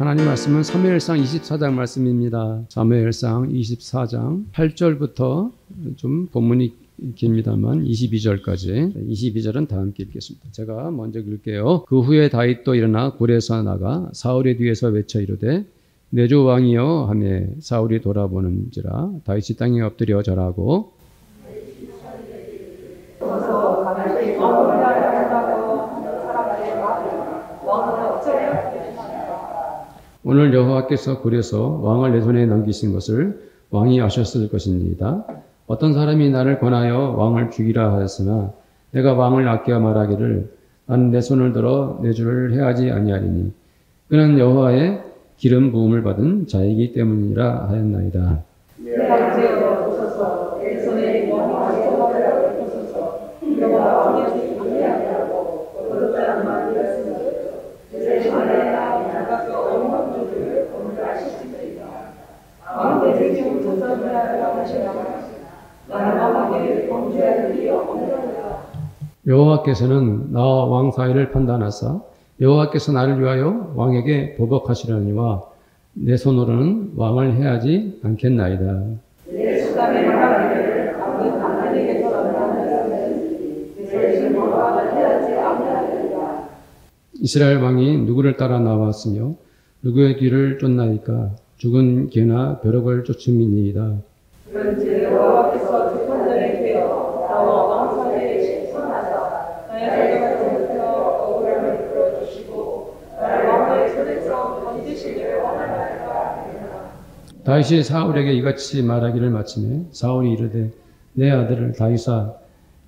하나님 말씀은 사무엘상 24장 말씀입니다. 사무엘상 24장 8절부터 좀 본문이 깁니다만 22절까지, 22절은 다 함께 읽겠습니다. 제가 먼저 읽을게요. 그 후에 다윗도 일어나 굴에서 나가 사울의 뒤에서 외쳐 이르되 내 주 왕이여 하매 사울이 돌아보는지라 다윗이 땅에 엎드려 절하고 오늘 여호와께서 굴에서 왕을 내 손에 넘기신 것을 왕이 아셨을 것입니다. 어떤 사람이 나를 권하여 왕을 죽이라 하였으나 내가 왕을 아껴 말하기를 나는 내 손을 들어 내 주를 해하지 아니하리니 그는 여호와의 기름 부음을 받은 자이기 때문이라 하였나이다. 여호와께서는 나와 왕 사이를 판단하사 여호와께서 나를 위하여 왕에게 보복하시려니와 내 손으로는 왕을 해하지 않겠나이다. 이스라엘 왕이 누구를 따라 나왔으며 누구의 뒤를 쫓나이까? 죽은 개나 벼룩을 쫓음이니이다. 그런지 여호와께서 두 판단에 되어 나와 왕 사이에 선하사 나의 생각부터 억울함을 풀어주시고 나를 왕의 손에서 건지시기를 원하나이다. 다윗이 사울에게 이같이 말하기를 마치매 사울이 이르되 내 아들을 다윗아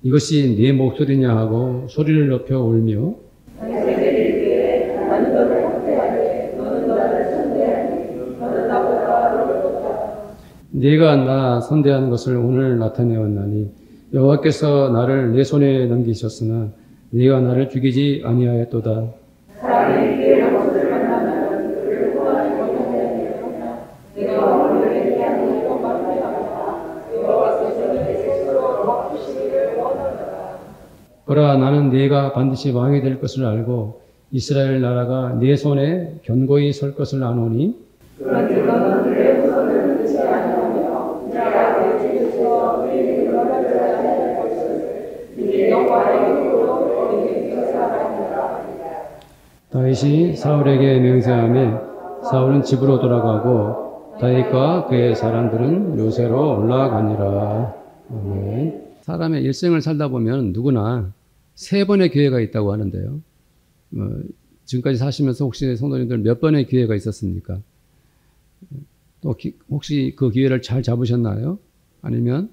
이것이 네 목소리냐 하고 소리를 높여 울며 네가 나 선대한 것을 오늘 나타내었나니 여호와께서 나를 내 손에 넘기셨으나 네가 나를 죽이지 아니하였도다. 보라 나는 네가 반드시 왕이 될 것을 알고 이스라엘 나라가 네 손에 견고히 설 것을 아노니 다윗이 사울에게 맹세하며 사울은 집으로 돌아가고 다윗과 그의 사람들은 요새로 올라가니라. 아멘. 사람의 일생을 살다 보면 누구나 3번의 기회가 있다고 하는데요. 지금까지 사시면서 혹시 성도님들 몇 번의 기회가 있었습니까? 또 혹시 그 기회를 잘 잡으셨나요? 아니면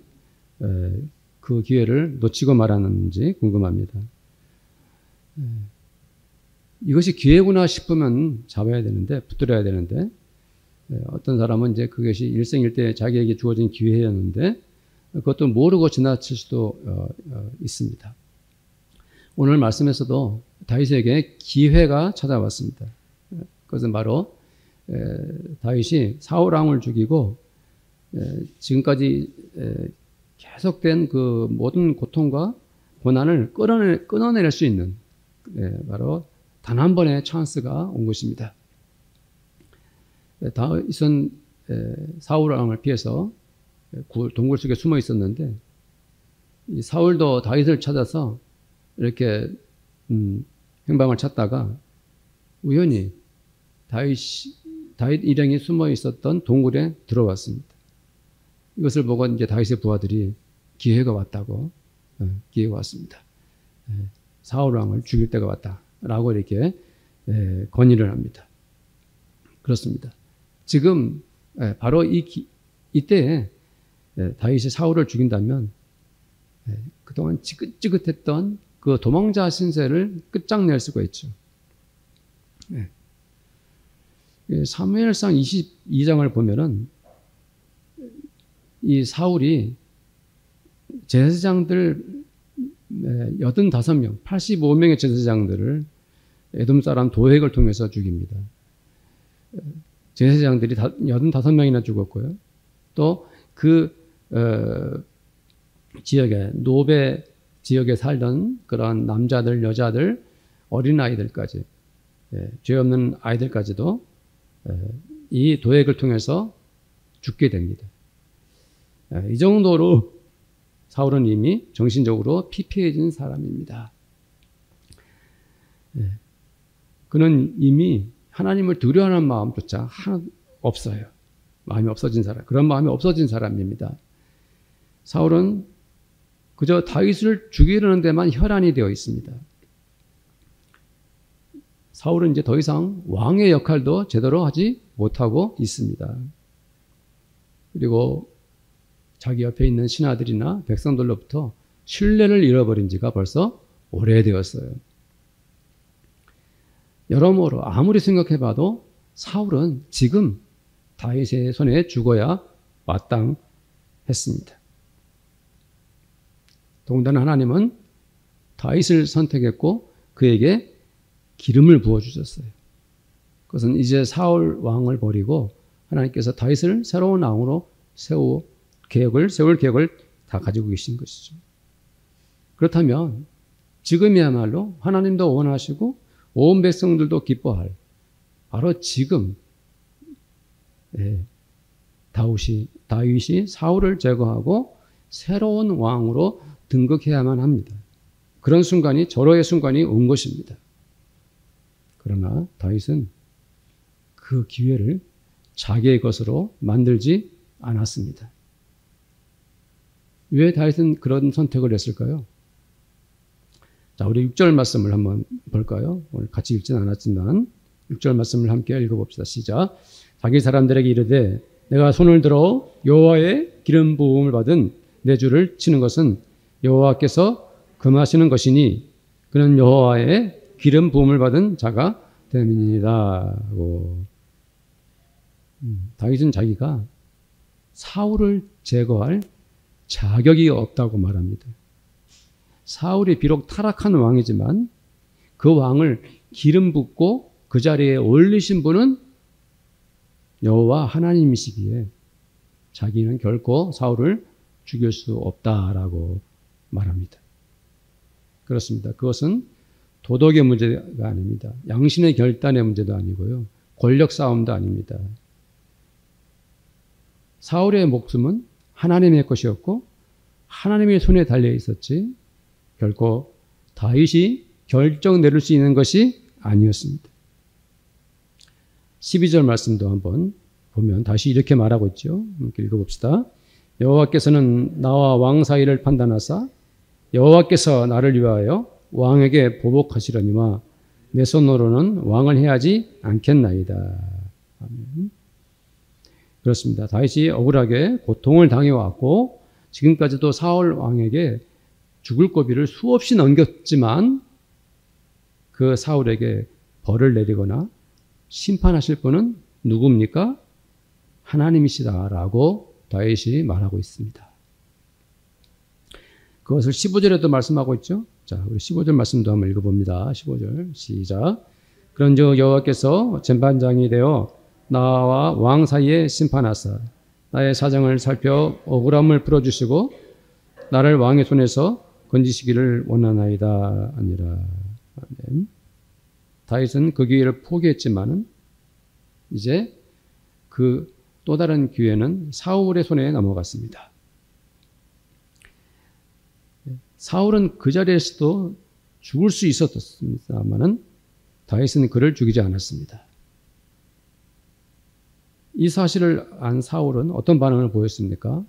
그 기회를 놓치고 말았는지 궁금합니다. 이것이 기회구나 싶으면 잡아야 되는데, 붙들어야 되는데, 어떤 사람은 이제 그것이 일생일대 자기에게 주어진 기회였는데, 그것도 모르고 지나칠 수도 있습니다. 오늘 말씀에서도 다윗에게 기회가 찾아왔습니다. 그것은 바로 다윗이 사울 왕을 죽이고 지금까지 계속된 그 모든 고통과 고난을 끊어낼 수 있는 바로 단 한 번의 찬스가 온 것입니다. 다윗은 사울 왕을 피해서 동굴 속에 숨어 있었는데 이 사울도 다윗을 찾아서 이렇게 행방을 찾다가 우연히 다윗 일행이 숨어 있었던 동굴에 들어왔습니다. 이것을 보고 이제 다윗의 부하들이 기회가 왔다고, 기회가 왔습니다. 사울 왕을 죽일 때가 왔다라고 이렇게 건의를 합니다. 그렇습니다. 지금 바로 이때에 다윗이 사울을 죽인다면 그동안 지긋지긋했던 그 도망자 신세를 끝장낼 수가 있죠. 사무엘상 22장을 보면은 이 사울이 제사장들 85명, 85명의 제사장들을 에돔 사람 도액을 통해서 죽입니다. 제사장들이 85명이나 죽었고요. 또 그 지역에 노베 지역에 살던 그런 남자들, 여자들, 어린아이들까지, 죄 없는 아이들까지도 이 도액을 통해서 죽게 됩니다. 이 정도로 사울은 이미 정신적으로 피폐해진 사람입니다. 그는 이미 하나님을 두려워하는 마음조차 하나 없어요. 마음이 없어진 사람, 그런 마음이 없어진 사람입니다. 사울은 그저 다윗을 죽이려는 데만 혈안이 되어 있습니다. 사울은 이제 더 이상 왕의 역할도 제대로 하지 못하고 있습니다. 그리고 자기 옆에 있는 신하들이나 백성들로부터 신뢰를 잃어버린 지가 벌써 오래되었어요. 여러모로 아무리 생각해봐도 사울은 지금 다윗의 손에 죽어야 마땅했습니다. 더군다나 하나님은 다윗을 선택했고 그에게 기름을 부어주셨어요. 그것은 이제 사울 왕을 버리고 하나님께서 다윗을 새로운 왕으로 세울 계획을 다 가지고 계신 것이죠. 그렇다면 지금이야말로 하나님도 원하시고 온 백성들도 기뻐할 바로 지금 다윗이 사울을 제거하고 새로운 왕으로 등극해야만 합니다. 그런 순간이 절호의 순간이 온 것입니다. 그러나 다윗은 그 기회를 자기의 것으로 만들지 않았습니다. 왜 다윗은 그런 선택을 했을까요? 자, 우리 6절 말씀을 한번 볼까요? 오늘 같이 읽지는 않았지만 6절 말씀을 함께 읽어봅시다. 시작. 자기 사람들에게 이르되 내가 손을 들어 여호와의 기름 부음을 받은 내 주를 치는 것은 여호와께서 금하시는 것이니 그는 여호와의 기름 부음을 받은 자가 됨이니이다. 다윗은 자기가 사울을 제거할 자격이 없다고 말합니다. 사울이 비록 타락한 왕이지만 그 왕을 기름 붓고 그 자리에 올리신 분은 여호와 하나님이시기에 자기는 결코 사울을 죽일 수 없다라고 말합니다. 그렇습니다. 그것은 도덕의 문제가 아닙니다. 양심의 결단의 문제도 아니고요. 권력 싸움도 아닙니다. 사울의 목숨은 하나님의 것이었고 하나님의 손에 달려 있었지 결코 다윗이 결정 내릴 수 있는 것이 아니었습니다. 12절 말씀도 한번 보면 다시 이렇게 말하고 있죠. 함께 읽어봅시다. 여호와께서는 나와 왕 사이를 판단하사 여호와께서 나를 위하여 왕에게 보복하시려니와 내 손으로는 왕을 해하지 않겠나이다. 아멘. 그렇습니다. 다윗이 억울하게 고통을 당해왔고 지금까지도 사울 왕에게 죽을 고비를 수없이 넘겼지만 그 사울에게 벌을 내리거나 심판하실 분은 누굽니까? 하나님이시다라고 다윗이 말하고 있습니다. 그것을 15절에도 말씀하고 있죠. 자, 우리 15절 말씀도 한번 읽어봅니다. 15절 시작. 그런즉 여호와께서 재판장이 되어 나와 왕 사이에 심판하사 나의 사정을 살펴 억울함을 풀어주시고 나를 왕의 손에서 건지시기를 원하나이다 아니라. 아멘. 다윗은 그 기회를 포기했지만은 이제 그 또 다른 기회는 사울의 손에 넘어갔습니다. 사울은 그 자리에서도 죽을 수 있었습니다만은 다윗은 그를 죽이지 않았습니다. 이 사실을 안 사울은 어떤 반응을 보였습니까?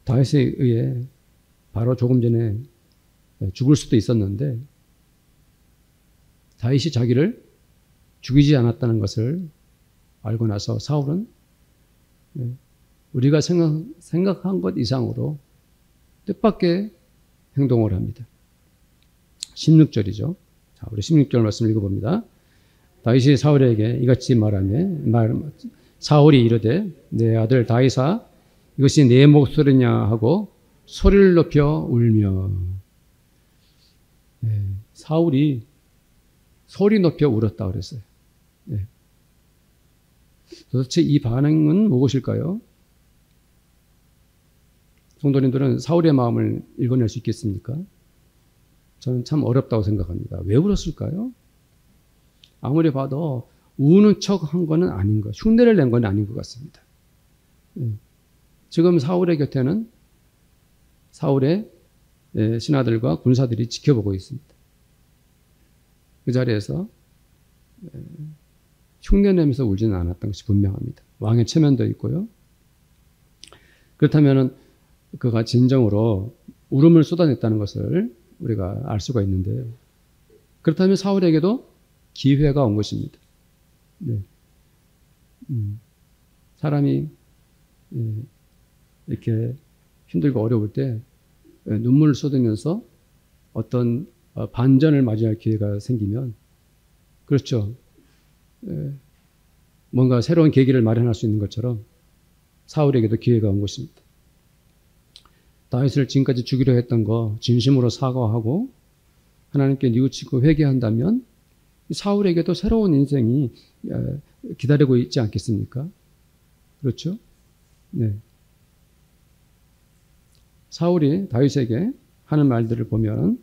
다윗에 의해 바로 조금 전에 죽을 수도 있었는데 다윗이 자기를 죽이지 않았다는 것을 알고 나서 사울은 우리가 생각한 것 이상으로 뜻밖의 행동을 합니다. 16절이죠. 자, 우리 16절 말씀 읽어봅니다. 다윗이 사울에게 이같이 말하며 사울이 이르되 내 아들 다윗아 이것이 내 목소리냐 하고 소리를 높여 울며. 사울이 소리 높여 울었다 그랬어요. 도대체 이 반응은 무엇일까요? 성도님들은 사울의 마음을 읽어낼 수 있겠습니까? 저는 참 어렵다고 생각합니다. 왜 울었을까요? 아무리 봐도 우는 척 한 거는 아닌 것, 흉내를 낸 건 아닌 것 같습니다. 지금 사울의 곁에는 사울의 신하들과 군사들이 지켜보고 있습니다. 그 자리에서 흉내내면서 울지는 않았던 것이 분명합니다. 왕의 체면도 있고요. 그렇다면 그가 진정으로 울음을 쏟아냈다는 것을 우리가 알 수가 있는데요. 그렇다면 사울에게도 기회가 온 것입니다. 네. 사람이 이렇게 힘들고 어려울 때 눈물을 쏟으면서 어떤 반전을 맞이할 기회가 생기면, 그렇죠. 뭔가 새로운 계기를 마련할 수 있는 것처럼 사울에게도 기회가 온 것입니다. 다윗을 지금까지 죽이려 했던 거 진심으로 사과하고 하나님께 뉘우치고 회개한다면 사울에게도 새로운 인생이 기다리고 있지 않겠습니까? 그렇죠? 네. 사울이 다윗에게 하는 말들을 보면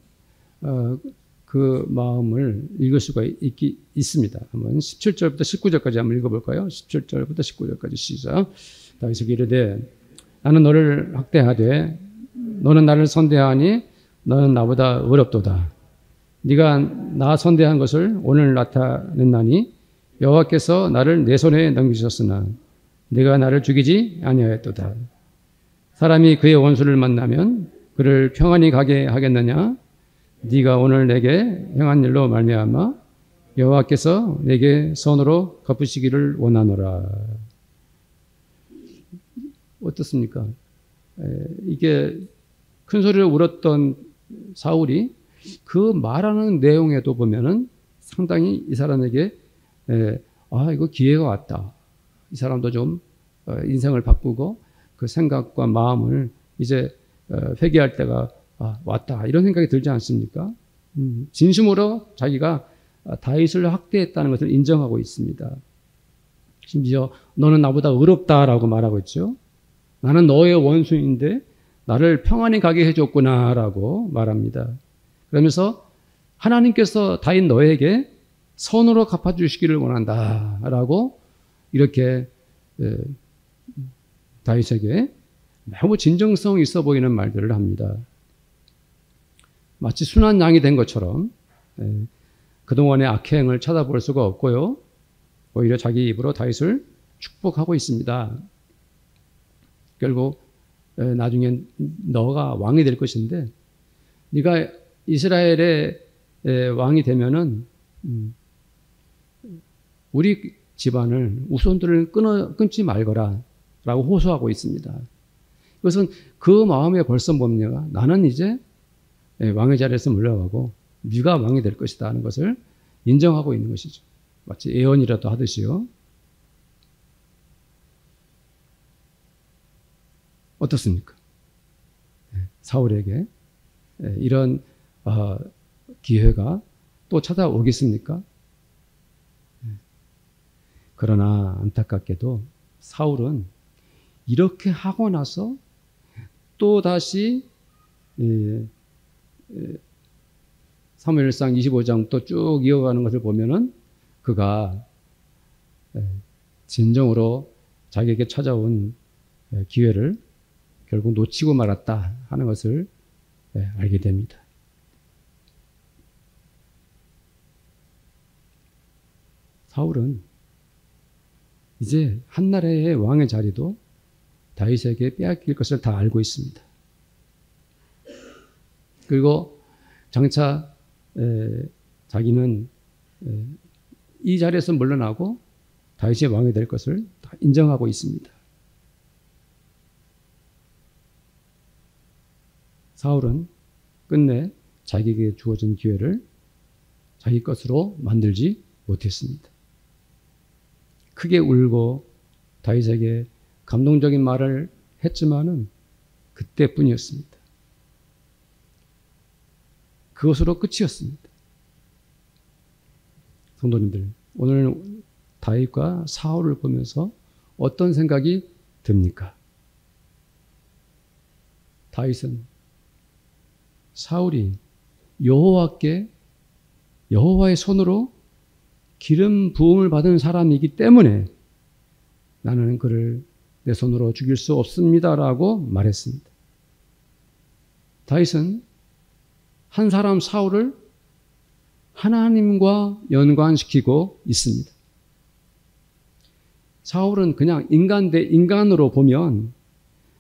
그 마음을 읽을 수가 있습니다. 한번 17절부터 19절까지 한번 읽어볼까요? 17절부터 19절까지 시작. 다윗에게 이르되 나는 너를 학대하되 너는 나를 선대하니 너는 나보다 어렵도다. 네가 나 선대한 것을 오늘 나타냈나니 여호와께서 나를 내 손에 넘기셨으나 네가 나를 죽이지 아니하였도다. 사람이 그의 원수를 만나면 그를 평안히 가게 하겠느냐? 네가 오늘 내게 행한 일로 말미암아 여호와께서 내게 선으로 갚으시기를 원하노라. 어떻습니까? 이게 큰 소리로 울었던 사울이 그 말하는 내용에도 보면은 상당히 이 사람에게 이거 기회가 왔다. 이 사람도 좀 인생을 바꾸고 그 생각과 마음을 이제 회개할 때가 왔다. 이런 생각이 들지 않습니까? 진심으로 자기가 다윗을 학대했다는 것을 인정하고 있습니다. 심지어 너는 나보다 의롭다라고 말하고 있죠. 나는 너의 원수인데 나를 평안히 가게 해줬구나라고 말합니다. 그러면서 하나님께서 다윗 너에게 선으로 갚아주시기를 원한다라고 이렇게 다윗에게 매우 진정성 있어 보이는 말들을 합니다. 마치 순한 양이 된 것처럼 그동안의 악행을 찾아볼 수가 없고요. 오히려 자기 입으로 다윗을 축복하고 있습니다. 결국 나중에 너가 왕이 될 것인데 네가 이스라엘의 왕이 되면은 우리 집안을 우선들을 끊지 말거라 라고 호소하고 있습니다. 이것은 그 마음에 벌써 뭡니까? 나는 이제 왕의 자리에서 물러가고 네가 왕이 될 것이다 하는 것을 인정하고 있는 것이죠. 마치 예언이라도 하듯이요. 어떻습니까? 사울에게 이런 기회가 또 찾아오겠습니까? 그러나 안타깝게도 사울은 이렇게 하고 나서 또 다시 사무엘상 25장부터 쭉 이어가는 것을 보면은 그가 진정으로 자기에게 찾아온 기회를 결국 놓치고 말았다 하는 것을 알게 됩니다. 사울은 이제 한나라의 왕의 자리도 다윗에게 빼앗길 것을 다 알고 있습니다. 그리고 장차 자기는 이 자리에서 물러나고 다윗의 왕이 될 것을 다 인정하고 있습니다. 사울은 끝내 자기에게 주어진 기회를 자기 것으로 만들지 못했습니다. 크게 울고 다윗에게 감동적인 말을 했지만은 그때뿐이었습니다. 그것으로 끝이었습니다. 성도님들, 오늘 다윗과 사울을 보면서 어떤 생각이 듭니까? 다윗은 사울이 여호와의 손으로 기름 부음을 받은 사람이기 때문에 나는 그를 내 손으로 죽일 수 없습니다라고 말했습니다. 다윗은 한 사람 사울을 하나님과 연관시키고 있습니다. 사울은 그냥 인간 대 인간으로 보면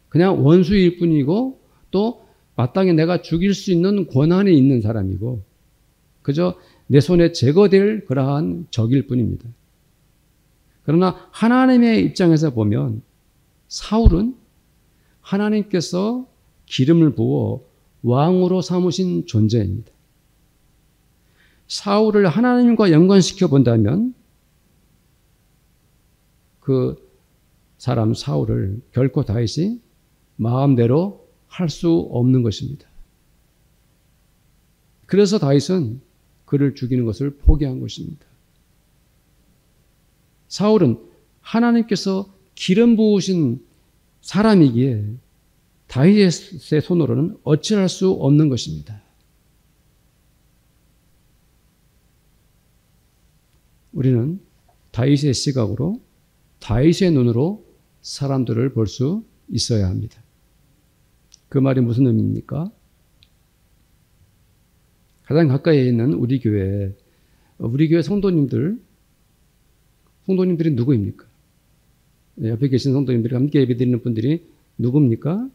그냥 원수일 뿐이고 또 마땅히 내가 죽일 수 있는 권한이 있는 사람이고 그저 내 손에 제거될 그러한 적일 뿐입니다. 그러나 하나님의 입장에서 보면 사울은 하나님께서 기름을 부어 왕으로 삼으신 존재입니다. 사울을 하나님과 연관시켜 본다면 그 사람 사울을 결코 다윗이 마음대로 할 수 없는 것입니다. 그래서 다윗은 그를 죽이는 것을 포기한 것입니다. 사울은 하나님께서 기름 부으신 사람이기에 다윗의 손으로는 어찌할 수 없는 것입니다. 우리는 다윗의 시각으로 다윗의 눈으로 사람들을 볼 수 있어야 합니다. 그 말이 무슨 의미입니까? 가장 가까이에 있는 우리 교회 성도님들이 누구입니까? 옆에 계신 성도님들이 함께 예배드리는 분들이 누굽니까?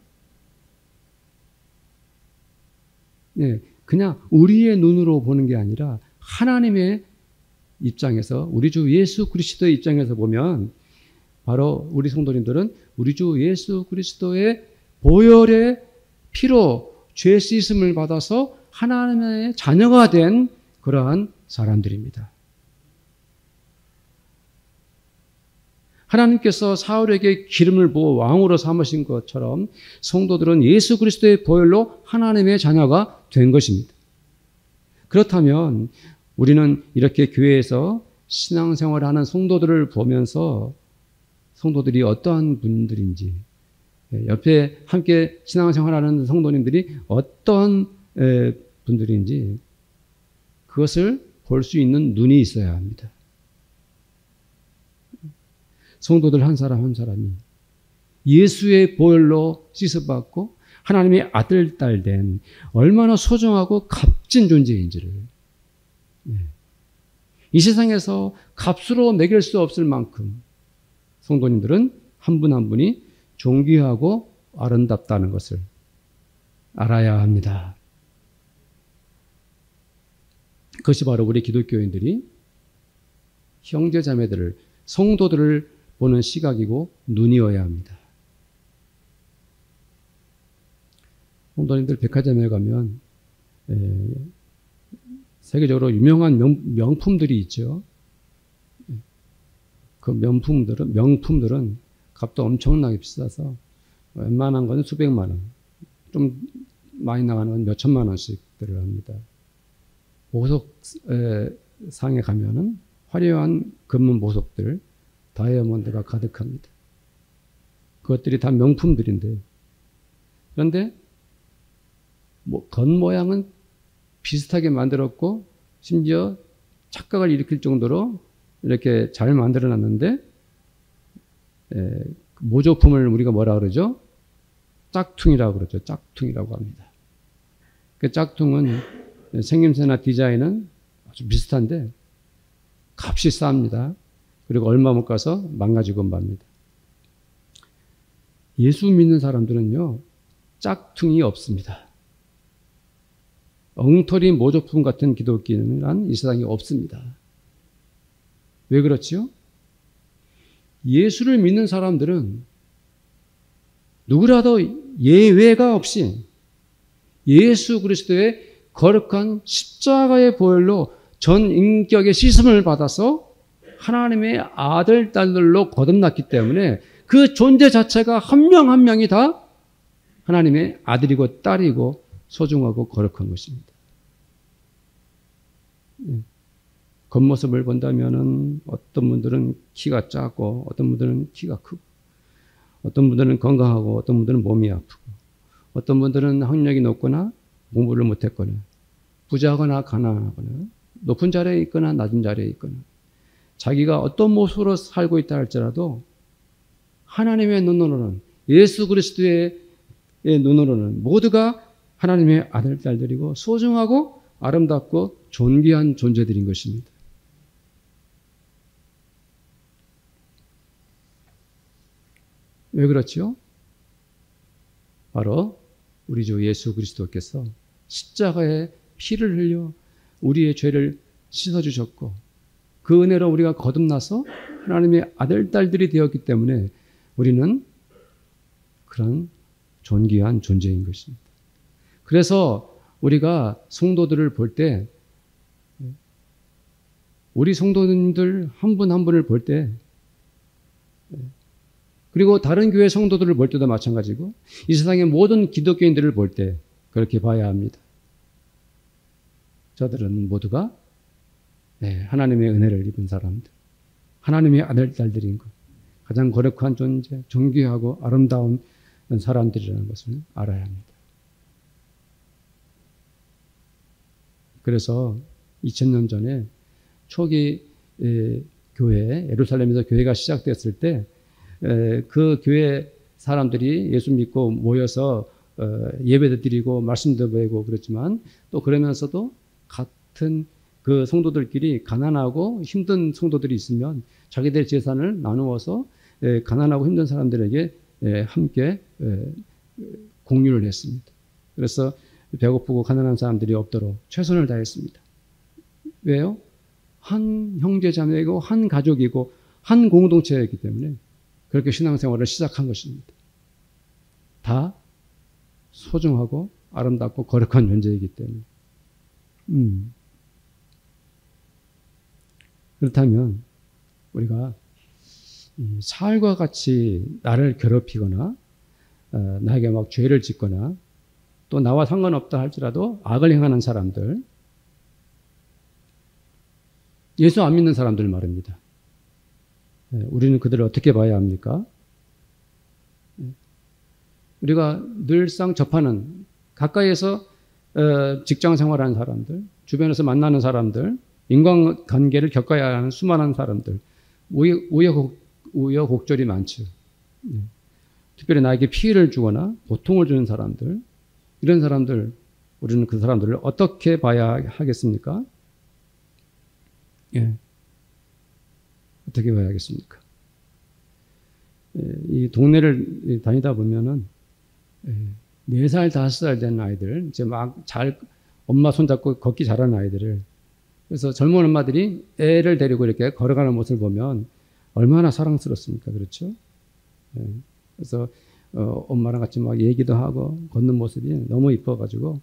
그냥 우리의 눈으로 보는 게 아니라 하나님의 입장에서 우리 주 예수 그리스도의 입장에서 보면 바로 우리 성도님들은 우리 주 예수 그리스도의 보혈의 피로 죄 씻음을 받아서 하나님의 자녀가 된 그러한 사람들입니다. 하나님께서 사울에게 기름을 부어 왕으로 삼으신 것처럼 성도들은 예수 그리스도의 보혈로 하나님의 자녀가 된 것입니다. 그렇다면 우리는 이렇게 교회에서 신앙생활을 하는 성도들을 보면서 성도들이 어떠한 분들인지, 옆에 함께 신앙생활하는 성도님들이 어떤 분들인지 그것을 볼 수 있는 눈이 있어야 합니다. 성도들 한 사람 한 사람이 예수의 보혈로 씻어받고 하나님의 아들, 딸 된 얼마나 소중하고 값진 존재인지를 이 세상에서 값으로 매길 수 없을 만큼 성도님들은 한 분 한 분이 존귀하고 아름답다는 것을 알아야 합니다. 그것이 바로 우리 기독교인들이 형제자매들을, 성도들을 보는 시각이고 눈이어야 합니다. 성도님들 백화점에 가면 세계적으로 유명한 명품들이 있죠. 그 명품들은 값도 엄청나게 비싸서 웬만한 건 수백만 원, 좀 많이 나가는 건 몇 천만 원씩들을 합니다. 보석 상에 가면은 화려한 금은 보석들, 다이아몬드가 가득합니다. 그것들이 다 명품들인데, 그런데 겉모양은 비슷하게 만들었고 심지어 착각을 일으킬 정도로 이렇게 잘 만들어 놨는데 모조품을 우리가 뭐라 그러죠? 짝퉁이라고 그러죠. 짝퉁이라고 합니다. 그 짝퉁은 생김새나 디자인은 아주 비슷한데 값이 쌉니다. 그리고 얼마 못 가서 망가지고 맙니다. 예수 믿는 사람들은요, 짝퉁이 없습니다. 엉터리 모조품 같은 기독교는 이 세상에 없습니다. 왜 그렇지요? 예수를 믿는 사람들은 누구라도 예외가 없이 예수 그리스도의 거룩한 십자가의 보혈로 전 인격의 씻음을 받아서 하나님의 아들, 딸들로 거듭났기 때문에 그 존재 자체가 한 명 한 명이 다 하나님의 아들이고 딸이고 소중하고 거룩한 것입니다. 겉모습을 본다면은 어떤 분들은 키가 작고 어떤 분들은 키가 크고 어떤 분들은 건강하고 어떤 분들은 몸이 아프고 어떤 분들은 학력이 높거나 공부를 못했거나 부자거나 가난하거나 높은 자리에 있거나 낮은 자리에 있거나 자기가 어떤 모습으로 살고 있다 할지라도 하나님의 눈으로는, 예수 그리스도의 눈으로는 모두가 하나님의 아들, 딸들이고 소중하고 아름답고 존귀한 존재들인 것입니다. 왜 그렇지요? 바로 우리 주 예수 그리스도께서 십자가에 피를 흘려 우리의 죄를 씻어주셨고 그 은혜로 우리가 거듭나서 하나님의 아들, 딸들이 되었기 때문에 우리는 그런 존귀한 존재인 것입니다. 그래서 우리가 성도들을 볼 때, 우리 성도님들 한 분 한 분을 볼 때, 그리고 다른 교회 성도들을 볼 때도 마찬가지고 이 세상의 모든 기독교인들을 볼 때 그렇게 봐야 합니다. 저들은 모두가 하나님의 은혜를 입은 사람들, 하나님의 아들, 딸들인 것, 가장 거룩한 존재, 존귀하고 아름다운 사람들이라는 것을 알아야 합니다. 그래서 2000년 전에 초기 교회, 예루살렘에서 교회가 시작됐을 때 그 교회 사람들이 예수 믿고 모여서 예배도 드리고 말씀도 배우고 그랬지만 또 그러면서도 같은 그 성도들끼리 가난하고 힘든 성도들이 있으면 자기들의 재산을 나누어서 가난하고 힘든 사람들에게 함께 공유를 했습니다. 그래서 배고프고 가난한 사람들이 없도록 최선을 다했습니다. 왜요? 한 형제자매이고 한 가족이고 한 공동체이기 때문에 그렇게 신앙생활을 시작한 것입니다. 다 소중하고 아름답고 거룩한 존재이기 때문에. 그렇다면 우리가 살과 같이 나를 괴롭히거나 나에게 막 죄를 짓거나 또 나와 상관없다 할지라도 악을 행하는 사람들, 예수 안 믿는 사람들 말입니다. 우리는 그들을 어떻게 봐야 합니까? 우리가 늘상 접하는 가까이에서 직장 생활하는 사람들, 주변에서 만나는 사람들, 인간관계를 겪어야 하는 수많은 사람들, 우여곡절이 많죠. 특별히 나에게 피해를 주거나 고통을 주는 사람들, 이런 사람들, 우리는 그 사람들을 어떻게 봐야 하겠습니까? 어떻게 봐야 하겠습니까? 이 동네를 다니다 보면은 4살, 5살 된 아이들, 이제 막 엄마 손잡고 걷기 잘하는 아이들을, 그래서 젊은 엄마들이 애를 데리고 이렇게 걸어가는 모습을 보면 얼마나 사랑스럽습니까? 그렇죠? 그래서 엄마랑 같이 막 얘기도 하고 걷는 모습이 너무 이뻐가지고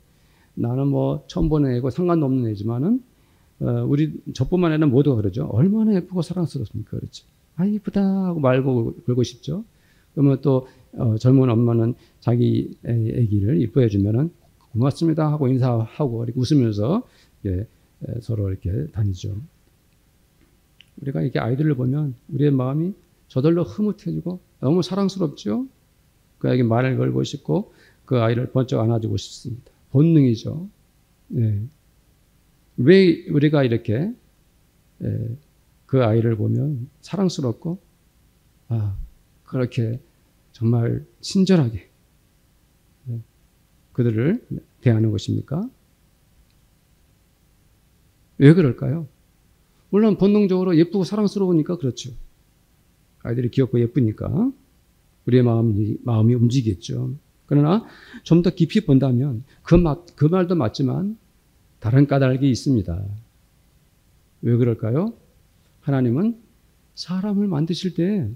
나는 뭐 처음 보는 애고 상관도 없는 애지만은 저뿐만 아니라 모두가 그러죠. 얼마나 예쁘고 사랑스럽습니까? 그렇죠. 아, 이쁘다 하고 말고 그러고 싶죠. 그러면 또 젊은 엄마는 자기 애기를 이뻐해 주면은 고맙습니다 하고 인사하고 이렇게 웃으면서 서로 이렇게 다니죠. 우리가 이렇게 아이들을 보면 우리의 마음이 저절로 흐뭇해지고 너무 사랑스럽죠. 그 아이에게 말을 걸고 싶고 그 아이를 번쩍 안아주고 싶습니다. 본능이죠. 왜 우리가 이렇게 그 아이를 보면 사랑스럽고 그렇게 정말 친절하게 그들을 대하는 것입니까? 왜 그럴까요? 물론 본능적으로 예쁘고 사랑스러우니까 그렇죠. 아이들이 귀엽고 예쁘니까 우리의 마음이 움직이겠죠. 그러나 좀 더 깊이 본다면 그 말도 맞지만 다른 까닭이 있습니다. 왜 그럴까요? 하나님은 사람을 만드실 때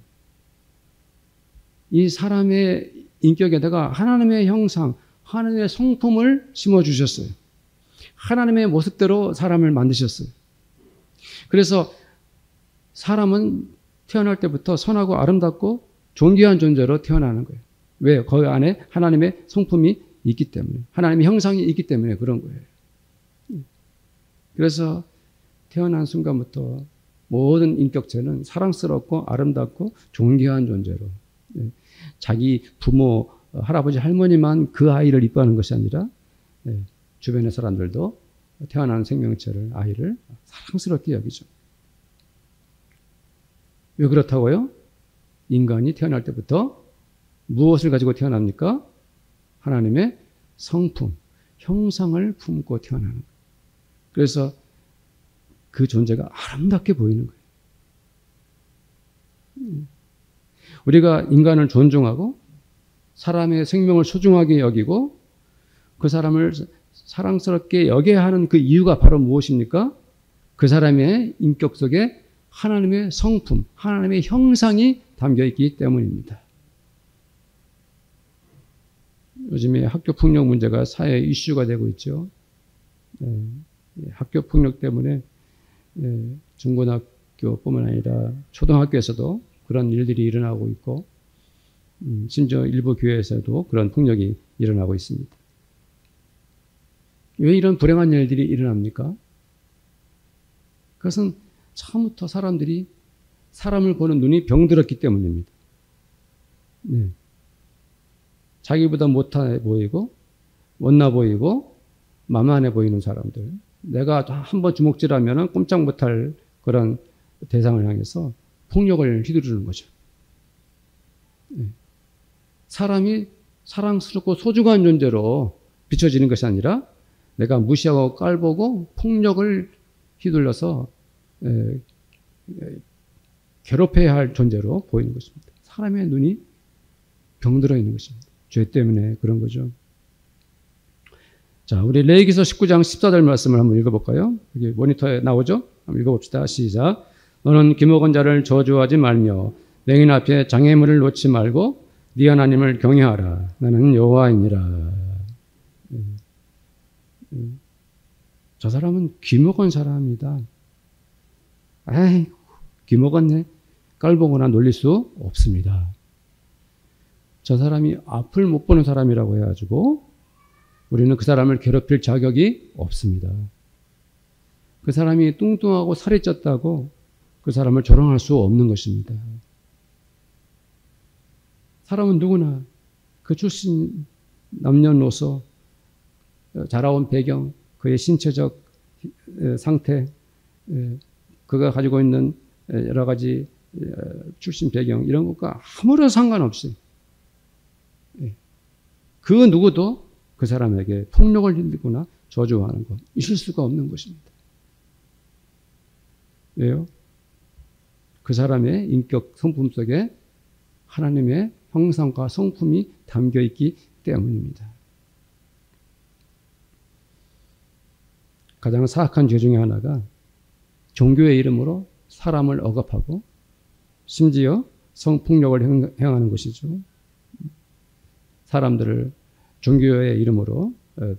이 사람의 인격에다가 하나님의 형상, 하나님의 성품을 심어주셨어요. 하나님의 모습대로 사람을 만드셨어요. 그래서 사람은 태어날 때부터 선하고 아름답고 존귀한 존재로 태어나는 거예요. 왜요? 그 안에 하나님의 성품이 있기 때문에, 하나님의 형상이 있기 때문에 그런 거예요. 그래서 태어난 순간부터 모든 인격체는 사랑스럽고 아름답고 존귀한 존재로, 자기 부모, 할아버지, 할머니만 그 아이를 이뻐하는 것이 아니라 주변의 사람들도 태어난 생명체를, 아이를 사랑스럽게 여기죠. 왜 그렇다고요? 인간이 태어날 때부터 무엇을 가지고 태어납니까? 하나님의 성품, 형상을 품고 태어나는 거예요. 그래서 그 존재가 아름답게 보이는 거예요. 우리가 인간을 존중하고 사람의 생명을 소중하게 여기고 그 사람을 사랑스럽게 여겨야 하는 그 이유가 바로 무엇입니까? 그 사람의 인격 속에 하나님의 성품, 하나님의 형상이 담겨 있기 때문입니다. 요즘에 학교 폭력 문제가 사회 이슈가 되고 있죠. 학교 폭력 때문에 중고등학교뿐만 아니라 초등학교에서도 그런 일들이 일어나고 있고 심지어 일부 교회에서도 그런 폭력이 일어나고 있습니다. 왜 이런 불행한 일들이 일어납니까? 그것은 처음부터 사람들이 사람을 보는 눈이 병들었기 때문입니다. 네. 자기보다 못해 보이고 못나 보이고 만만해 보이는 사람들, 내가 한번 주먹질하면 꼼짝 못할 그런 대상을 향해서 폭력을 휘두르는 거죠. 네. 사람이 사랑스럽고 소중한 존재로 비춰지는 것이 아니라 내가 무시하고 깔보고 폭력을 휘둘러서 괴롭혀야 할 존재로 보이는 것입니다. 사람의 눈이 병들어 있는 것입니다. 죄 때문에 그런 거죠. 자, 우리 레위기서 19장 14절 말씀을 한번 읽어볼까요? 여기 모니터에 나오죠? 한번 읽어봅시다. 시작. 너는 기먹은 자를 저주하지 말며 맹인 앞에 장애물을 놓지 말고 네 하나님을 경외하라. 나는 여호와이니라. 저 사람은 기먹은 사람이다. 에이, 기먹었네. 깔보거나 놀릴 수 없습니다. 저 사람이 앞을 못 보는 사람이라고 해가지고 우리는 그 사람을 괴롭힐 자격이 없습니다. 그 사람이 뚱뚱하고 살이 쪘다고 그 사람을 조롱할 수 없는 것입니다. 사람은 누구나 그 출신, 남녀노소, 자라온 배경, 그의 신체적 상태, 그가 가지고 있는 여러 가지 출신 배경 이런 것과 아무런 상관없이 그 누구도 그 사람에게 폭력을 힘들거나 저주하는 것 있을 수가 없는 것입니다. 왜요? 그 사람의 인격 성품 속에 하나님의 형상과 성품이 담겨 있기 때문입니다. 가장 사악한 죄 중에 하나가 종교의 이름으로 사람을 억압하고 심지어 성폭력을 행하는 것이죠. 사람들을 종교의 이름으로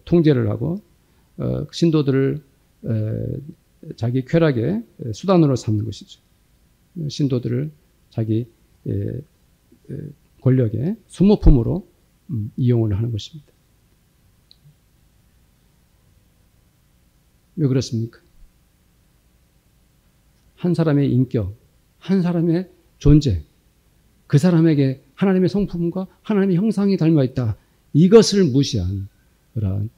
통제를 하고 신도들을 자기 쾌락의 수단으로 삼는 것이죠. 신도들을 자기 권력의 소모품으로 이용을 하는 것입니다. 왜 그렇습니까? 한 사람의 인격, 한 사람의 존재, 그 사람에게 하나님의 성품과 하나님의 형상이 닮아 있다. 이것을 무시한 그러한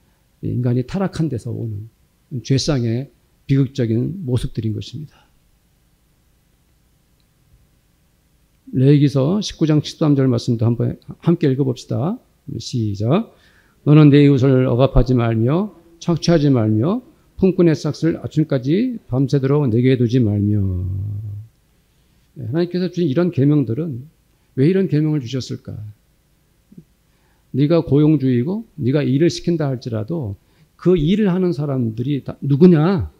인간이 타락한 데서 오는 죄상의 비극적인 모습들인 것입니다. 레위기서 19장 13절 말씀도 한번 함께 읽어봅시다. 시작. 너는 내 이웃을 억압하지 말며 착취하지 말며 품꾼의 삭을 아침까지 밤새도록 내게 두지 말며. 하나님께서 주신 이런 계명들은 왜 이런 계명을 주셨을까? 네가 고용주의고 네가 일을 시킨다 할지라도 그 일을 하는 사람들이 다 누구냐?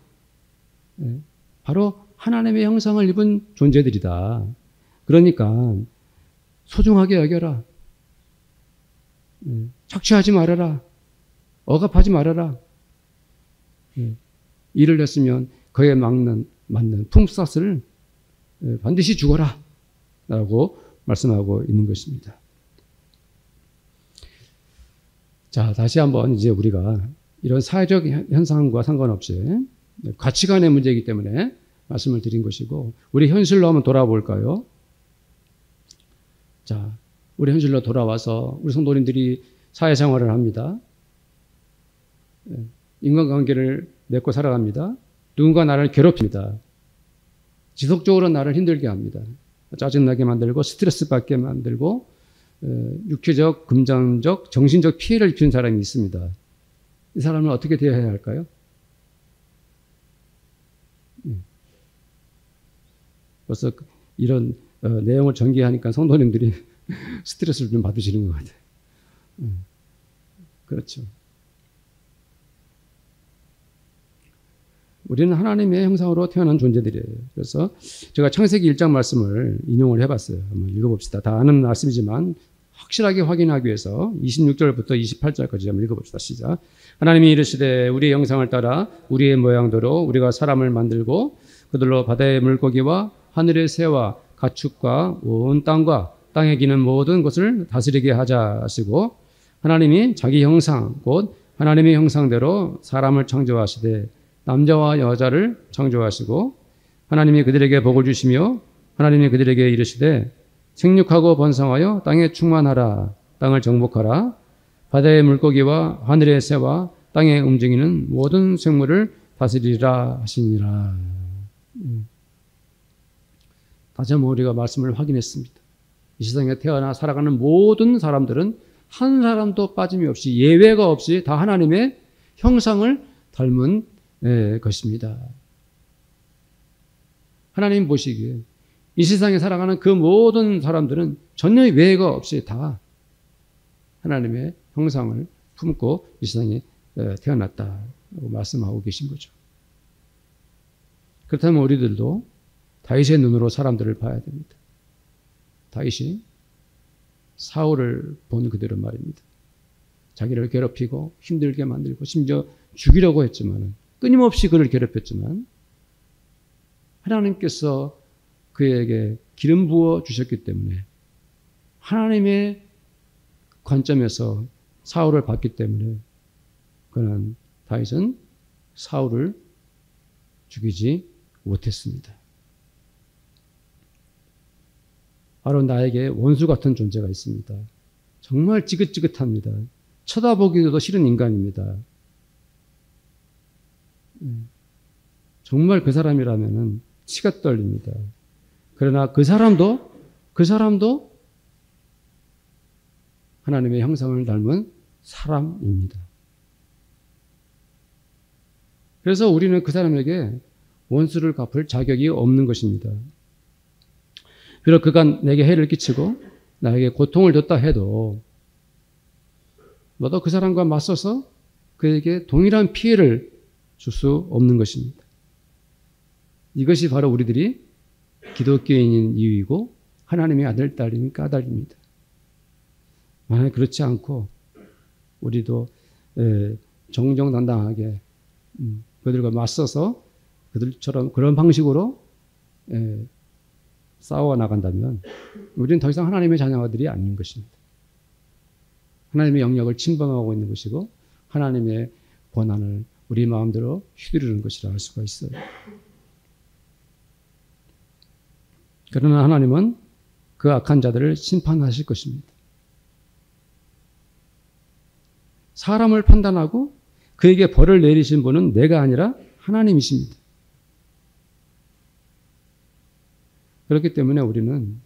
바로 하나님의 형상을 입은 존재들이다. 그러니까 소중하게 여겨라. 착취하지 말아라. 억압하지 말아라. 일을 했으면 그에 맞는 품삯을 반드시 주거라. 라고 말씀하고 있는 것입니다. 자, 다시 한번 이제 우리가 이런 사회적 현상과 상관없이 가치관의 문제이기 때문에 말씀을 드린 것이고, 우리 현실로 한번 돌아볼까요? 자, 우리 현실로 돌아와서 우리 성도님들이 사회생활을 합니다. 인간관계를 맺고 살아갑니다. 누군가 나를 괴롭힙니다. 지속적으로 나를 힘들게 합니다. 짜증나게 만들고 스트레스 받게 만들고 육체적, 금전적, 정신적 피해를 입히는 사람이 있습니다. 이 사람은 어떻게 대해야 할까요? 벌써 이런 내용을 전개하니까 성도님들이 스트레스를 좀 받으시는 것 같아요. 그렇죠. 우리는 하나님의 형상으로 태어난 존재들이에요. 그래서 제가 창세기 1장 말씀을 인용을 해봤어요. 한번 읽어봅시다. 다 아는 말씀이지만 확실하게 확인하기 위해서 26절부터 28절까지 한번 읽어봅시다. 시작. 하나님이 이르시되 우리의 형상을 따라 우리의 모양대로 우리가 사람을 만들고 그들로 바다의 물고기와 하늘의 새와 가축과 온 땅과 땅에 기는 모든 것을 다스리게 하자 하시고 하나님이 자기 형상 곧 하나님의 형상대로 사람을 창조하시되 남자와 여자를 창조하시고 하나님이 그들에게 복을 주시며 하나님이 그들에게 이르시되 생육하고 번성하여 땅에 충만하라 땅을 정복하라 바다의 물고기와 하늘의 새와 땅에 움직이는 모든 생물을 다스리라 하시니라. 다시 한번 우리가 말씀을 확인했습니다. 이 세상에 태어나 살아가는 모든 사람들은 한 사람도 빠짐이 없이 예외가 없이 다 하나님의 형상을 닮은 것입니다. 하나님 보시기에 이 세상에 살아가는 그 모든 사람들은 전혀 예외가 없이 다 하나님의 형상을 품고 이 세상에 태어났다고 말씀하고 계신 거죠. 그렇다면 우리들도 다윗의 눈으로 사람들을 봐야 됩니다. 다윗이 사울을 본 그대로 말입니다. 자기를 괴롭히고 힘들게 만들고 심지어 죽이려고 했지만 끊임없이 그를 괴롭혔지만 하나님께서 그에게 기름 부어 주셨기 때문에 하나님의 관점에서 사울을 봤기 때문에 그는 다윗은 사울을 죽이지 못했습니다. 바로 나에게 원수 같은 존재가 있습니다. 정말 지긋지긋합니다. 쳐다보기도 싫은 인간입니다. 정말 그 사람이라면 치가 떨립니다. 그러나 그 사람도 하나님의 형상을 닮은 사람입니다. 그래서 우리는 그 사람에게 원수를 갚을 자격이 없는 것입니다. 비록 그가 내게 해를 끼치고 나에게 고통을 줬다 해도 너도 그 사람과 맞서서 그에게 동일한 피해를 줄 수 없는 것입니다. 이것이 바로 우리들이 기독교인인 이유이고 하나님의 아들, 딸인 까닭입니다. 만약 그렇지 않고 우리도 정정당당하게 그들과 맞서서 그들처럼 그런 방식으로 싸워 나간다면 우리는 더 이상 하나님의 자녀들이 아닌 것입니다. 하나님의 영역을 침범하고 있는 것이고 하나님의 권한을 우리 마음대로 휘두르는 것이라 할 수가 있어요. 그러나 하나님은 그 악한 자들을 심판하실 것입니다. 사람을 판단하고 그에게 벌을 내리신 분은 내가 아니라 하나님이십니다. 그렇기 때문에 우리는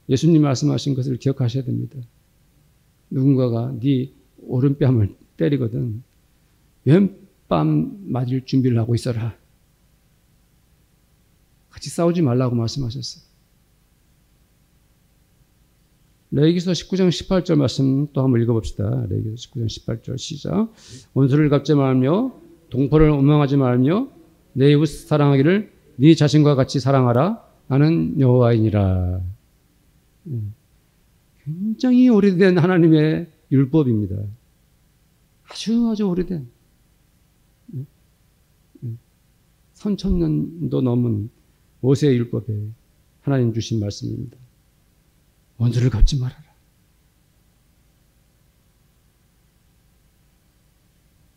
예수님 말씀하신 것을 기억하셔야 됩니다. 누군가가 네 오른뺨을 때리거든 왼뺨 맞을 준비를 하고 있어라. 같이 싸우지 말라고 말씀하셨어요. 레위기서 19장 18절 말씀 또 한번 읽어봅시다. 레위기서 19장 18절 시작. 원수를 갚지 말며 동포를 원망하지 말며 내 이웃 사랑하기를 네 자신과 같이 사랑하라. 나는 여호와이니라. 굉장히 오래된 하나님의 율법입니다. 아주 오래된 3000년도 넘은 모세의 율법에 하나님 주신 말씀입니다. 원수를 갚지 말아라.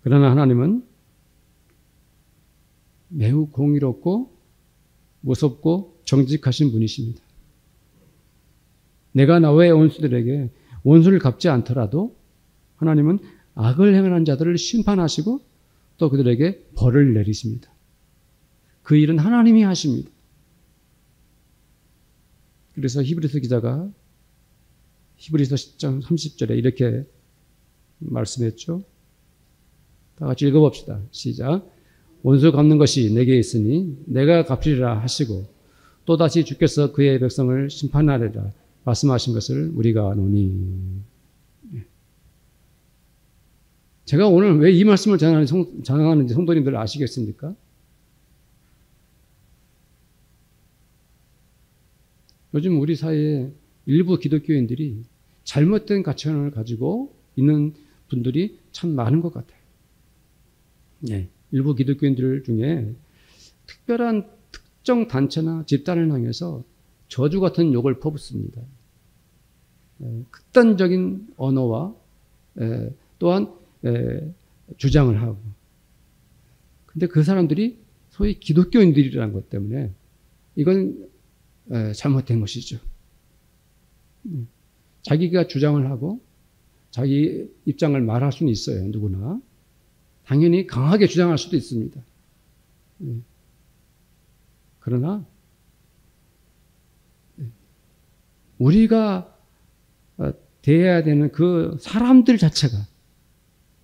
그러나 하나님은 매우 공의롭고 무섭고 정직하신 분이십니다. 내가 나의 원수들에게 원수를 갚지 않더라도 하나님은 악을 행하는 자들을 심판하시고 또 그들에게 벌을 내리십니다. 그 일은 하나님이 하십니다. 그래서 히브리서 기자가 히브리서 10장 30절에 이렇게 말씀했죠. 다 같이 읽어봅시다. 시작. 원수 갚는 것이 내게 있으니 내가 갚으리라 하시고 또다시 주께서 그의 백성을 심판하리라 말씀하신 것을 우리가 아노니. 제가 오늘 왜 이 말씀을 전하는지 성도님들 아시겠습니까? 요즘 우리 사회에 일부 기독교인들이 잘못된 가치관을 가지고 있는 분들이 참 많은 것 같아요. 예, 일부 기독교인들 중에 특별한 특정 단체나 집단을 향해서 저주 같은 욕을 퍼붓습니다. 극단적인 언어와 또한 주장을 하고. 근데 그 사람들이 소위 기독교인들이라는 것 때문에 이건 잘못된 것이죠. 자기가 주장을 하고 자기 입장을 말할 수는 있어요. 누구나. 당연히 강하게 주장할 수도 있습니다. 그러나 우리가 대해야 되는 그 사람들 자체가,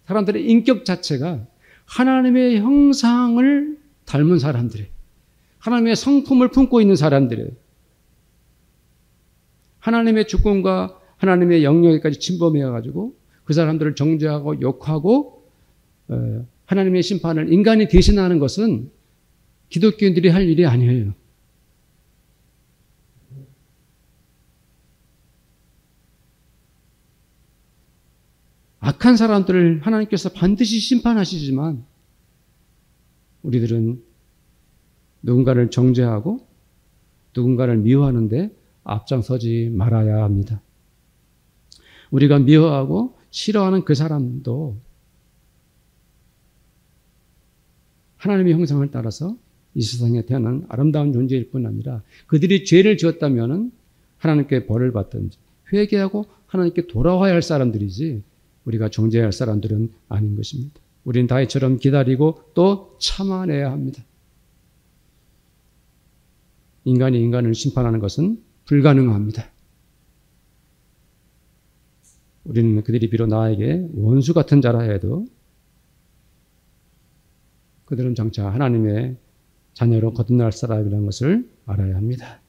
사람들의 인격 자체가 하나님의 형상을 닮은 사람들이에요. 하나님의 성품을 품고 있는 사람들이에요. 하나님의 주권과 하나님의 영역에까지 침범해가지고 그 사람들을 정죄하고 욕하고 하나님의 심판을 인간이 대신하는 것은 기독교인들이 할 일이 아니에요. 악한 사람들을 하나님께서 반드시 심판하시지만 우리들은 누군가를 정죄하고 누군가를 미워하는데 앞장서지 말아야 합니다. 우리가 미워하고 싫어하는 그 사람도 하나님의 형상을 따라서 이 세상에 태어난 아름다운 존재일 뿐 아니라 그들이 죄를 지었다면 하나님께 벌을 받든지 회개하고 하나님께 돌아와야 할 사람들이지 우리가 정죄해야 할 사람들은 아닌 것입니다. 우리는 다윗처럼 기다리고 또 참아내야 합니다. 인간이 인간을 심판하는 것은 불가능합니다. 우리는 그들이 비록 나에게 원수 같은 자라 해도 그들은 장차 하나님의 자녀로 거듭날 사람이라는 것을 알아야 합니다.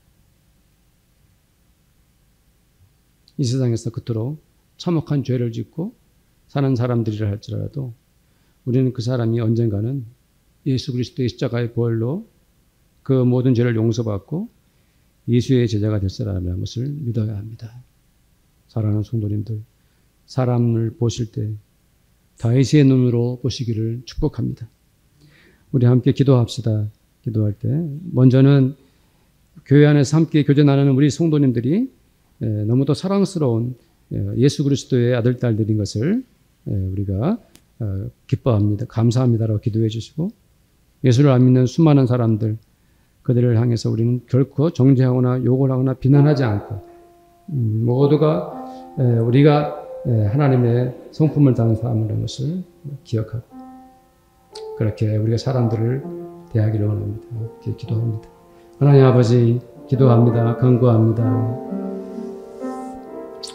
이 세상에서 그토록 참혹한 죄를 짓고 사는 사람들이라 할지라도 우리는 그 사람이 언젠가는 예수 그리스도의 십자가의 보혈로 그 모든 죄를 용서받고 예수의 제자가 될 사람이라는 것을 믿어야 합니다. 사랑하는 성도님들, 사람을 보실 때 다윗의 눈으로 보시기를 축복합니다. 우리 함께 기도합시다. 기도할 때 먼저는 교회 안에서 함께 교제 나누는 우리 성도님들이 너무도 사랑스러운 예수 그리스도의 아들, 딸들인 것을 우리가 기뻐합니다. 감사합니다라고 기도해 주시고 예수를 안 믿는 수많은 사람들 그들을 향해서 우리는 결코 정죄하거나 욕을 하거나 비난하지 않고 모두가 우리가 하나님의 성품을 다한 사람이라는 것을 기억하고 그렇게 우리가 사람들을 대하기를 원합니다. 기도합니다. 하나님 아버지 기도합니다. 간구합니다.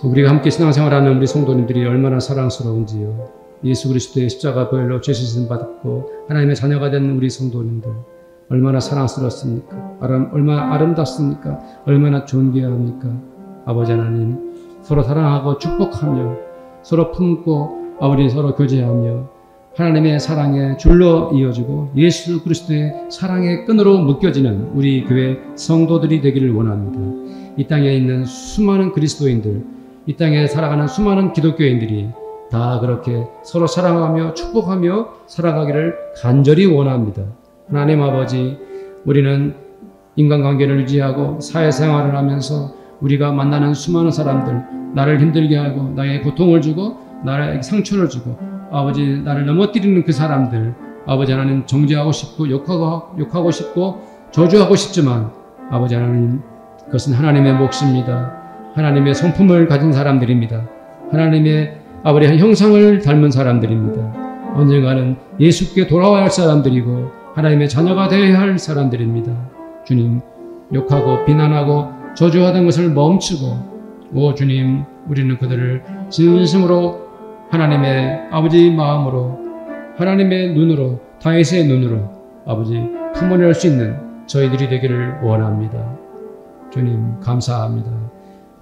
우리가 함께 신앙생활하는 우리 성도님들이 얼마나 사랑스러운지요. 예수 그리스도의 십자가 보혈로 죄 씻음 받고 하나님의 자녀가 된 우리 성도님들 얼마나 사랑스럽습니까? 얼마나 아름답습니까? 얼마나 존귀합니까? 아버지 하나님 서로 사랑하고 축복하며 서로 품고 우리 서로 교제하며 하나님의 사랑의 줄로 이어지고 예수 그리스도의 사랑의 끈으로 묶여지는 우리 교회 성도들이 되기를 원합니다. 이 땅에 있는 수많은 그리스도인들, 이 땅에 살아가는 수많은 기독교인들이 다 그렇게 서로 사랑하며 축복하며 살아가기를 간절히 원합니다. 하나님 아버지, 우리는 인간관계를 유지하고 사회생활을 하면서 우리가 만나는 수많은 사람들, 나를 힘들게 하고 나의 고통을 주고 나에게 상처를 주고 아버지 나를 넘어뜨리는 그 사람들 아버지 하나님 정죄하고 싶고 욕하고 싶고 저주하고 싶지만 아버지 하나님 그것은 하나님의 몫입니다. 하나님의 성품을 가진 사람들입니다. 하나님의 아버지의 형상을 닮은 사람들입니다. 언젠가는 예수께 돌아와야 할 사람들이고 하나님의 자녀가 되어야 할 사람들입니다. 주님 욕하고 비난하고 저주하던 것을 멈추고, 오 주님, 우리는 그들을 진심으로 하나님의 아버지 마음으로, 하나님의 눈으로, 다윗의 눈으로 아버지 품어낼 수 있는 저희들이 되기를 원합니다. 주님 감사합니다.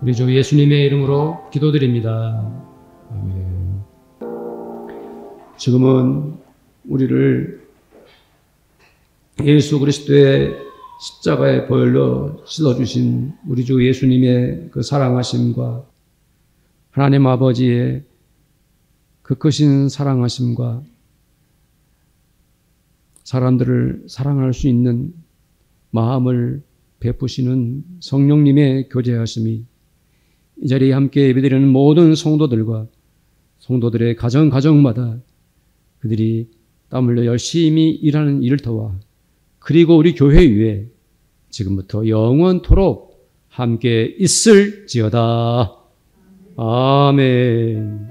우리 주 예수님의 이름으로 기도드립니다. 아멘. 지금은 우리를 예수 그리스도의 십자가의 보혈로 씻어주신 우리 주 예수님의 그 사랑하심과 하나님 아버지의 그 크신 사랑하심과 사람들을 사랑할 수 있는 마음을 베푸시는 성령님의 교제하심이 이 자리에 함께 예배드리는 모든 성도들과 성도들의 가정마다 그들이 땀 흘려 열심히 일하는 일터와 그리고 우리 교회 위에 지금부터 영원토록 함께 있을지어다. 아멘.